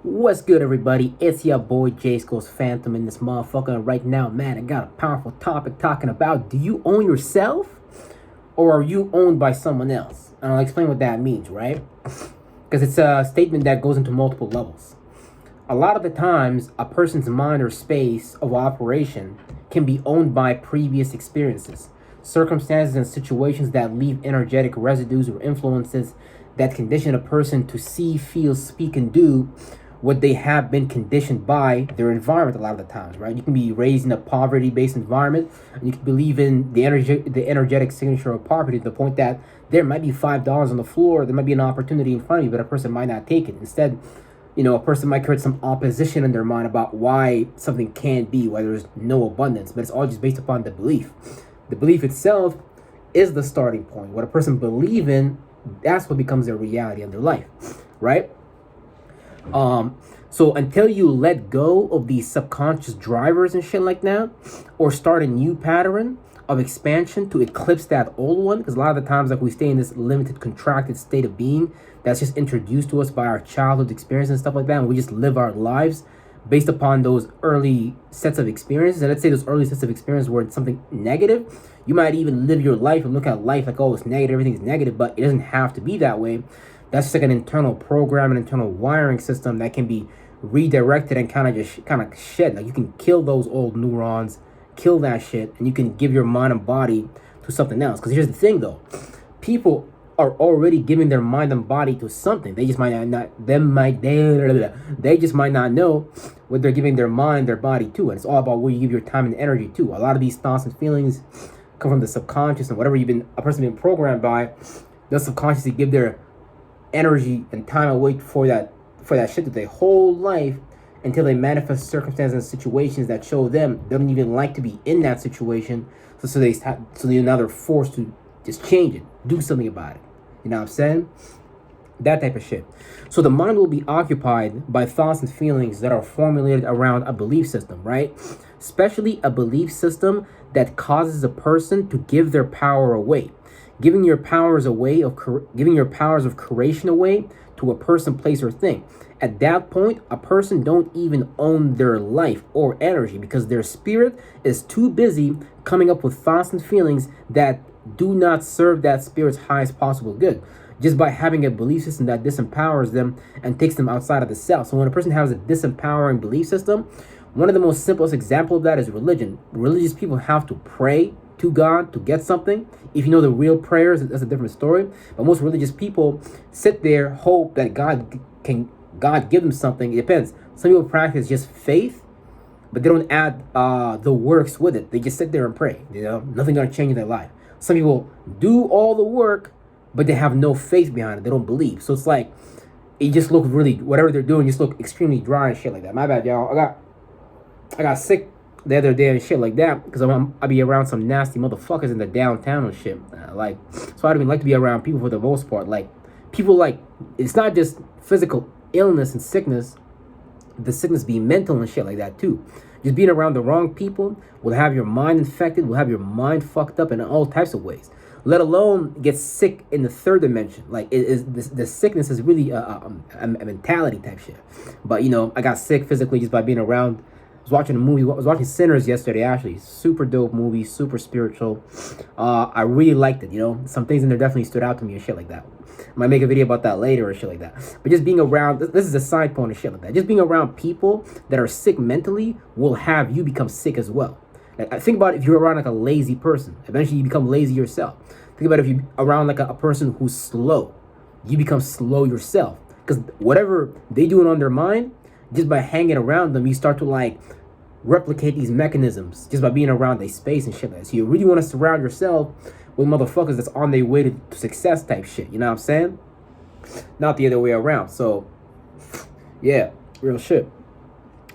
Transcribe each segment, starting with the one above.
What's good, everybody? It's your boy J School's Phantom in this motherfucker. And right now, man, I got a powerful topic talking about, do you own yourself or are you owned by someone else? And I'll explain what that means, right? Because it's a statement that goes into multiple levels. A lot of the times, a person's mind or space of operation can be owned by previous experiences, circumstances, and situations that leave energetic residues or influences that condition a person to see, feel, speak, and do what they have been conditioned by their environment a lot of the times, right? You can be raised in a poverty-based environment, and you can believe in the energetic signature of poverty to the point that there might be $5 on the floor, there might be an opportunity in front of you, but a person might not take it. Instead, a person might create some opposition in their mind about why something can't be, why there's no abundance, but it's all just based upon the belief. The belief itself is the starting point. What a person believes in, that's what becomes their reality in their life, right? So until you let go of these subconscious drivers and shit like that, or start a new pattern of expansion to eclipse that old one, because a lot of the times, like, we stay in this limited, contracted state of being that's just introduced to us by our childhood experience and stuff like that, and we just live our lives based upon those early sets of experiences. And let's say those early sets of experiences were something negative. You might even live your life and look at life like, oh, it's negative, everything's negative, but it doesn't have to be that way. That's just like an internal program, an internal wiring system that can be redirected and kind of shed. Like, you can kill those old neurons, kill that shit, and you can give your mind and body to something else. Because here's the thing, though, people are already giving their mind and body to something. They just might not. They just might not know what they're giving their mind, their body to. And it's all about where you give your time and energy to. A lot of these thoughts and feelings come from the subconscious, and whatever a person been programmed by, they'll subconsciously give their energy and time away for that shit that they whole life, until they manifest circumstances and situations that show them they don't even like to be in that situation. So now they're forced to just change it, do something about it. You know what I'm saying? That type of shit. So the mind will be occupied by thoughts and feelings that are formulated around a belief system, right? Especially a belief system that causes a person to give their power away. Giving your powers of creation away to a person, place, or thing. At that point, a person don't even own their life or energy, because their spirit is too busy coming up with thoughts and feelings that do not serve that spirit's highest possible good, just by having a belief system that disempowers them and takes them outside of the self. So when a person has a disempowering belief system, one of the most simplest examples of that is religion. Religious people have to pray to God to get something. If you know the real prayers, that's a different story. But most religious people sit there, hope that God give them something. It depends. Some people practice just faith, but they don't add the works with it. They just sit there and pray. Nothing gonna change in their life. Some people do all the work, but they have no faith behind it. They don't believe. So it's like, it just looks really, whatever they're doing just look extremely dry and shit like that. My bad, y'all. I got sick the other day and shit like that, because I be around some nasty motherfuckers in the downtown and shit. So I don't even like to be around people for the most part. Like, people, like, it's not just physical illness and sickness. The sickness be mental and shit like that too. Just being around the wrong people will have your mind infected, will have your mind fucked up in all types of ways. Let alone get sick in the third dimension. Like, the sickness is really a mentality type shit. But I got sick physically just by being around. I was watching Sinners yesterday, actually. Super dope movie, super spiritual. I really liked it, Some things in there definitely stood out to me and shit like that. I might make a video about that later or shit like that. But just being around, this is a side point and shit like that. Just being around people that are sick mentally will have you become sick as well. Like, think about if you're around like a lazy person. Eventually you become lazy yourself. Think about if you're around like a person who's slow. You become slow yourself. Because whatever they doing on their mind, just by hanging around them, you start to like replicate these mechanisms just by being around their space and shit like that. So you really want to surround yourself with motherfuckers that's on their way to success type shit. You know what I'm saying? Not the other way around. So yeah, real shit.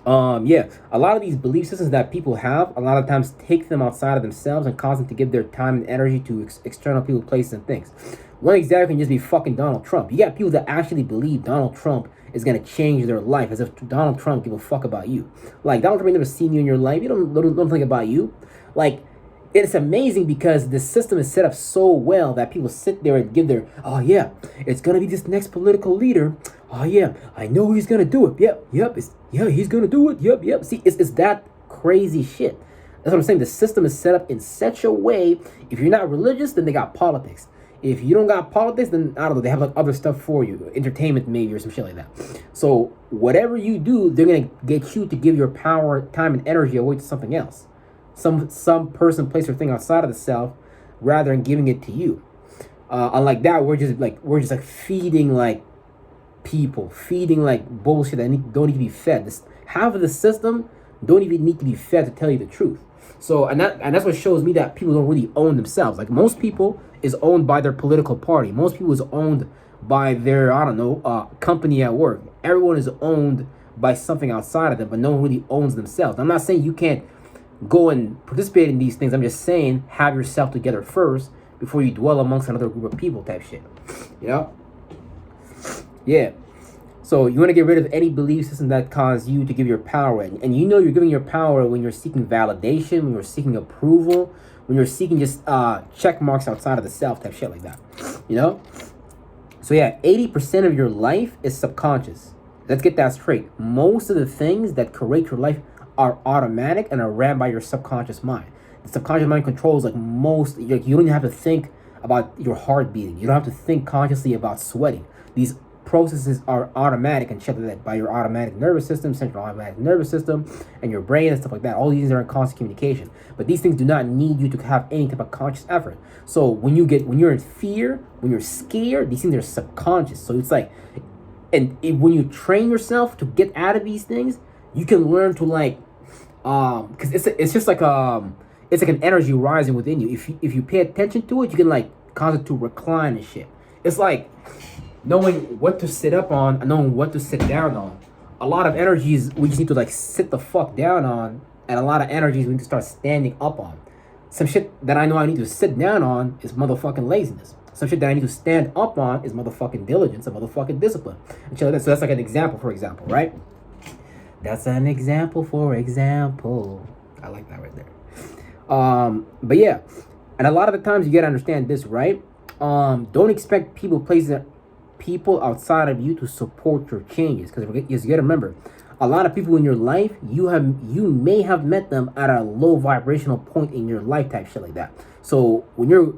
Yeah, a lot of these belief systems that people have, a lot of times take them outside of themselves and cause them to give their time and energy to external people, places, and things. One example can just be fucking Donald Trump. You got people that actually believe Donald Trump is gonna change their life, as if Donald Trump give a fuck about you. Like, Donald Trump ain't never seen you in your life. You don't think about you. Like, it's amazing because the system is set up so well that people sit there and give their, oh yeah, it's gonna be this next political leader. Oh yeah, I know he's gonna do it. Yep, yeah, he's gonna do it. Yep. See, it's that crazy shit. That's what I'm saying. The system is set up in such a way. If you're not religious, then they got politics. If you don't got politics, then I don't know, they have like other stuff for you, entertainment maybe or some shit like that. So whatever you do, they're gonna get you to give your power, time, and energy away to something else, some person, place, or thing outside of the self, rather than giving it to you. Unlike that, we're just like feeding like people, feeding like bullshit that don't need to be fed. Half of the system don't even need to be fed to tell you the truth. So and that's what shows me that people don't really own themselves. Like most people is owned by their political party. Most people is owned by their, I don't know, company at work. Everyone is owned by something outside of them, but no one really owns themselves. I'm not saying you can't go and participate in these things. I'm just saying have yourself together first before you dwell amongst another group of people type shit. You know? Yeah. So you want to get rid of any belief system that causes you to give your power. And you know you're giving your power when you're seeking validation, when you're seeking approval, when you're seeking just check marks outside of the self type shit like that. You know? So yeah, 80% of your life is subconscious. Let's get that straight. Most of the things that create your life are automatic and are ran by your subconscious mind. The subconscious mind controls like most, you don't even have to think about your heart beating. You don't have to think consciously about sweating. These processes are automatic and shut that by your automatic nervous system, central automatic nervous system, and your brain and stuff like that. All these are in constant communication. But these things do not need you to have any type of conscious effort. So when you're in fear, when you're scared, these things are subconscious. So it's like, when you train yourself to get out of these things, you can learn to like, because it's just like it's like an energy rising within you. If you pay attention to it, you can like cause it to recline and shit. It's like knowing what to sit up on and knowing what to sit down on. A lot of energies we just need to like sit the fuck down on, and a lot of energies we need to start standing up on. Some shit that I know I need to sit down on is motherfucking laziness. Some shit that I need to stand up on is motherfucking diligence and motherfucking discipline. And shit like that. So that's like an example, for example, right? That's an example, for example. I like that right there. But yeah, and a lot of the times you gotta understand this, right? Don't expect people outside of you to support your changes, because you gotta remember, a lot of people in your life, you may have met them at a low vibrational point in your life type shit like that. So when you're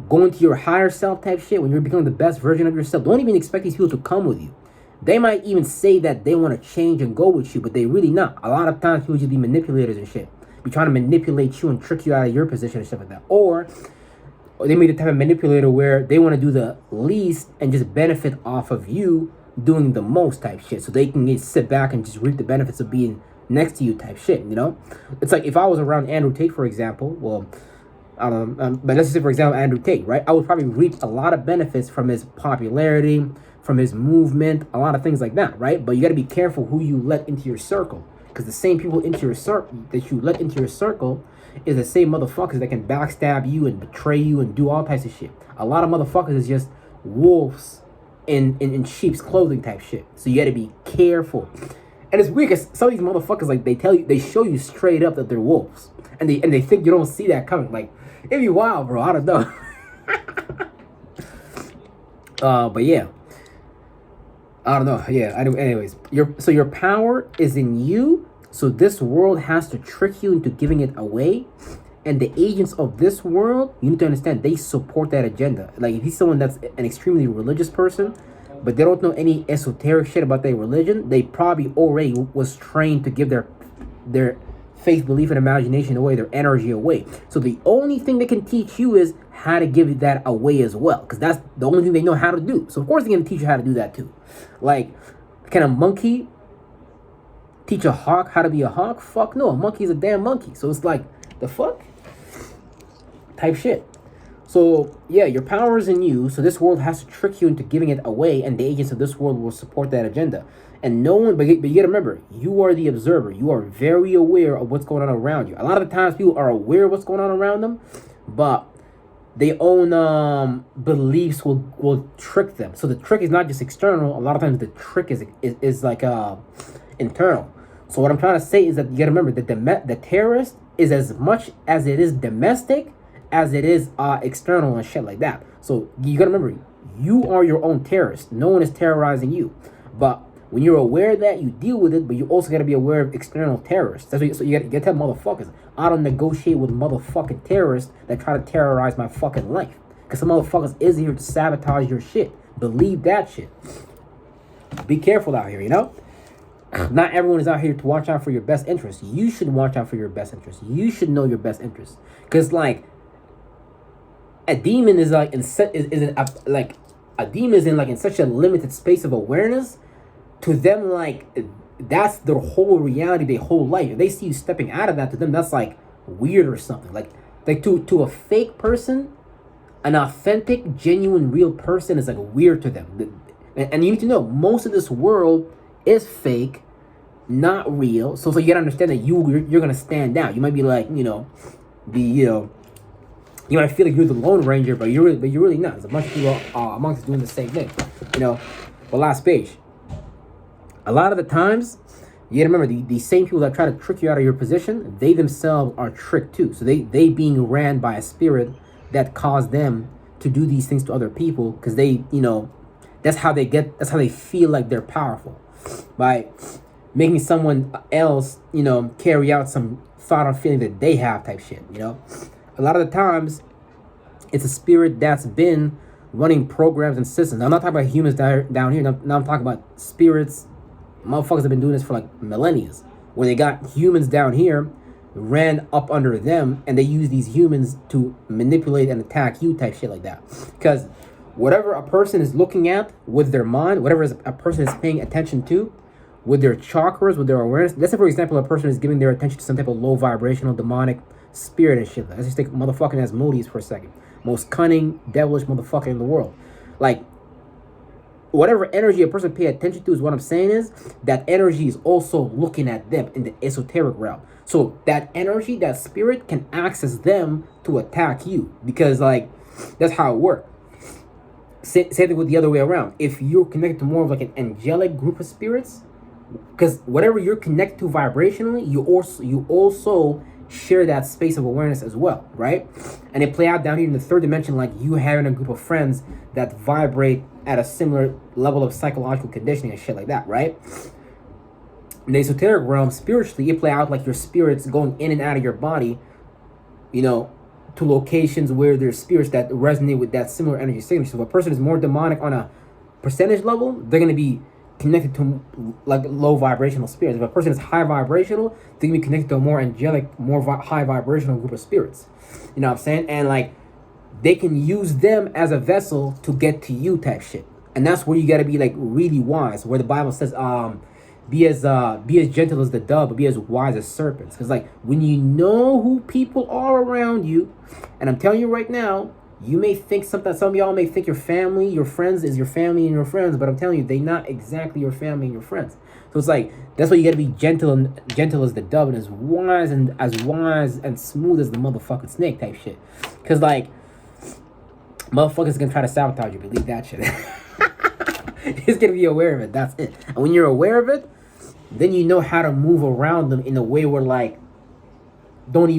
going to your higher self type shit, when you're becoming the best version of yourself, don't even expect these people to come with you. They might even say that they want to change and go with you, but they really not. A lot of times people just be manipulators and shit. Be trying to manipulate you and trick you out of your position and stuff like that. Or they may be the type of manipulator where they want to do the least and just benefit off of you doing the most type shit. So they can just sit back and just reap the benefits of being next to you type shit, you know? It's like if I was around Andrew Tate, for example, well, I don't know, but let's just say, for example, Andrew Tate, right? I would probably reap a lot of benefits from his popularity, from his movement, a lot of things like that, right? But you got to be careful who you let into your circle, because the same people into your that you let into your circle is the same motherfuckers that can backstab you and betray you and do all types of shit. A lot of motherfuckers is just wolves in sheep's clothing type shit. So you got to be careful. And it's weird because some of these motherfuckers, like, they show you straight up that they're wolves, and they think you don't see that coming. Like, it'd be wild, bro. I don't know. But yeah, I don't know. Yeah, anyways, your power is in you. So this world has to trick you into giving it away. And the agents of this world, you need to understand, they support that agenda. Like, if he's someone that's an extremely religious person, but they don't know any esoteric shit about their religion, they probably already was trained to give their faith, belief, and imagination away, their energy away. So the only thing they can teach you is how to give that away as well, because that's the only thing they know how to do. So of course they're going to teach you how to do that too. Like, can a monkey teach a hawk how to be a hawk? Fuck no, a monkey is a damn monkey. So it's like, the fuck? Type shit. So yeah, your power is in you. So this world has to trick you into giving it away, and the agents of this world will support that agenda. And no one, but you gotta remember, you are the observer. You are very aware of what's going on around you. A lot of the times people are aware of what's going on around them, but their own beliefs will trick them. So the trick is not just external. A lot of times the trick is like internal. So what I'm trying to say is that you gotta remember that the terrorist is as much as it is domestic as it is external and shit like that. So you gotta remember, you are your own terrorist. No one is terrorizing you. But when you're aware that, you deal with it, but you also gotta be aware of external terrorists. That's what so you gotta tell motherfuckers, I don't negotiate with motherfucking terrorists that try to terrorize my fucking life. Because some motherfuckers is here to sabotage your shit. Believe that shit. Be careful out here, you know? Not everyone is out here to watch out for your best interest. You should watch out for your best interest. You should know your best interest. Because, like, a demon is like a demon is in such a limited space of awareness. To them, like, that's their whole reality, their whole life. If they see you stepping out of that, to them, that's like weird or something. Like to a fake person, an authentic, genuine, real person is like weird to them. And you need to know, most of this world is fake, not real. So you gotta understand that you're gonna stand out. You might be like, you might feel like you're the Lone Ranger, but you're really not. There's a bunch of people amongst us doing the same thing. But last page. A lot of the times, you gotta remember, the same people that try to trick you out of your position, they themselves are tricked too. So they being ran by a spirit that caused them to do these things to other people, because they, that's how they feel like they're powerful, by making someone else, carry out some thought or feeling that they have type shit, A lot of the times, it's a spirit that's been running programs and systems. Now, I'm not talking about humans down here. Now I'm talking about spirits. Motherfuckers have been doing this for like millennia, where they got humans down here, ran up under them, and they use these humans to manipulate and attack you type shit like that. Because whatever a person is looking at with their mind, whatever a person is paying attention to with their chakras, with their awareness. Let's say, for example, a person is giving their attention to some type of low vibrational demonic spirit and shit. Let's just take motherfucking Asmodeus for a second. Most cunning, devilish motherfucker in the world. Like, whatever energy a person pay attention to is what I'm saying is that energy is also looking at them in the esoteric realm. So that energy, that spirit can access them to attack you, because like that's how it works. Same thing with the other way around. If you're connected to more of like an angelic group of spirits, because whatever you're connected to vibrationally, you also share that space of awareness as well, right? And they play out down here in the third dimension, like you having a group of friends that vibrate at a similar level of psychological conditioning and shit like that, right? In the esoteric realm, spiritually, it play out like your spirits going in and out of your body, to locations where there's spirits that resonate with that similar energy signature. So if a person is more demonic on a percentage level, they're going to be connected to like low vibrational spirits. If a person is high vibrational, they can be connected to a more angelic, more high vibrational group of spirits. You know what I'm saying? And like they can use them as a vessel to get to you type shit. And that's where you got to be like really wise, where the Bible says be as gentle as the dove, but be as wise as serpents. Because like when you know who people are around you, and I'm telling you right now, you may think some of y'all may think your family, your friends is your family and your friends, but I'm telling you, they not exactly your family and your friends. So it's like that's why you gotta be gentle as the dove, and as wise and smooth as the motherfucking snake type shit. Cause like motherfuckers gonna try to sabotage you. Believe that shit. You're just gonna be aware of it. That's it. And when you're aware of it, then you know how to move around them in a way where like it don't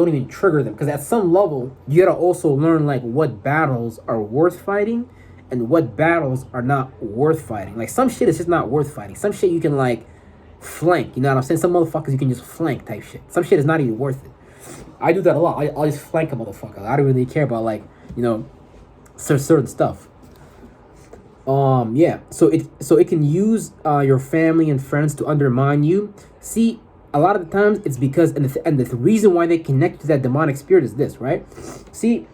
even trigger them. Because at some level, you gotta also learn like what battles are worth fighting and what battles are not worth fighting. Like some shit is just not worth fighting. Some shit you can like flank. You know what I'm saying? Some motherfuckers you can just flank type shit. Some shit is not even worth it. I do that a lot. I'll just flank a motherfucker. I don't really care about like certain stuff. Yeah. So it can use your family and friends to undermine you. See, a lot of the times it's because, and the reason why they connect to that demonic spirit is this, right? See,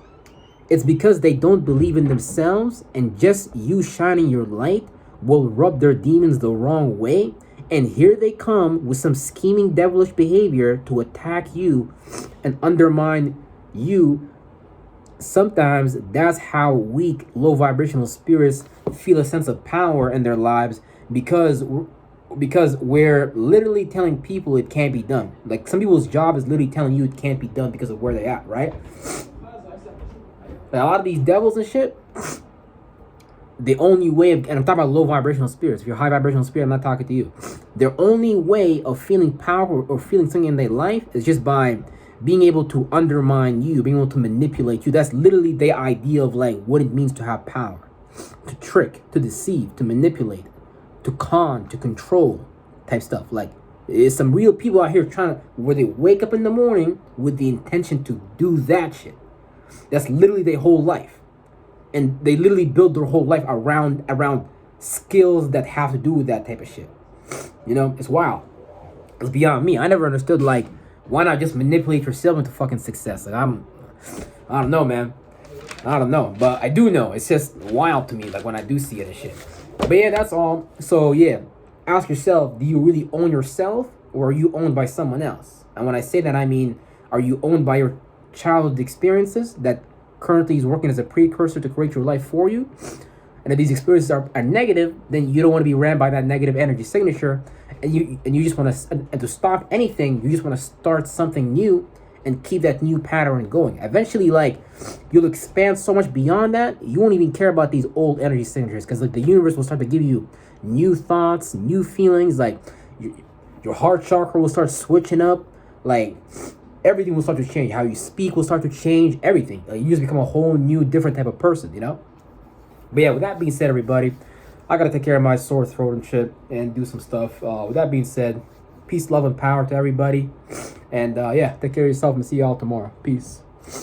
it's because they don't believe in themselves, and just you shining your light will rub their demons the wrong way. And here they come with some scheming devilish behavior to attack you and undermine you. Sometimes that's how weak, low vibrational spirits feel a sense of power in their lives, because we're literally telling people it can't be done. Like some people's job is literally telling you it can't be done because of where they're at, right? Like a lot of these devils and shit, the only way of, and I'm talking about low vibrational spirits. If you're a high vibrational spirit, I'm not talking to you. Their only way of feeling power or feeling something in their life is just by being able to undermine you, being able to manipulate you. That's literally the idea of like what it means to have power, to trick, to deceive, to manipulate, to con, to control type stuff. Like, it's some real people out here trying to, where they wake up in the morning with the intention to do that shit. That's literally their whole life. And they literally build their whole life around skills that have to do with that type of shit. You know, it's wild. It's beyond me. I never understood, like, why not just manipulate yourself into fucking success? Like, I don't know, man. I don't know. But I do know. It's just wild to me, like, when I do see it and shit. But yeah, that's all. So yeah, ask yourself, do you really own yourself, or are you owned by someone else? And when I say that, I mean, are you owned by your childhood experiences that currently is working as a precursor to create your life for you? And if these experiences are negative, then you don't want to be ran by that negative energy signature, and you just want to, and to stop anything, you just want to start something new and keep that new pattern going. Eventually, like, you'll expand so much beyond that, you won't even care about these old energy signatures, because like the universe will start to give you new thoughts, new feelings. Like your heart chakra will start switching up. Like, everything will start to change. How you speak will start to change. Everything. Like, you just become a whole new, different type of person. You know. But yeah, with that being said, everybody, I gotta take care of my sore throat and shit and do some stuff. With that being said, peace, love, and power to everybody. And yeah, take care of yourself and see y'all tomorrow. Peace.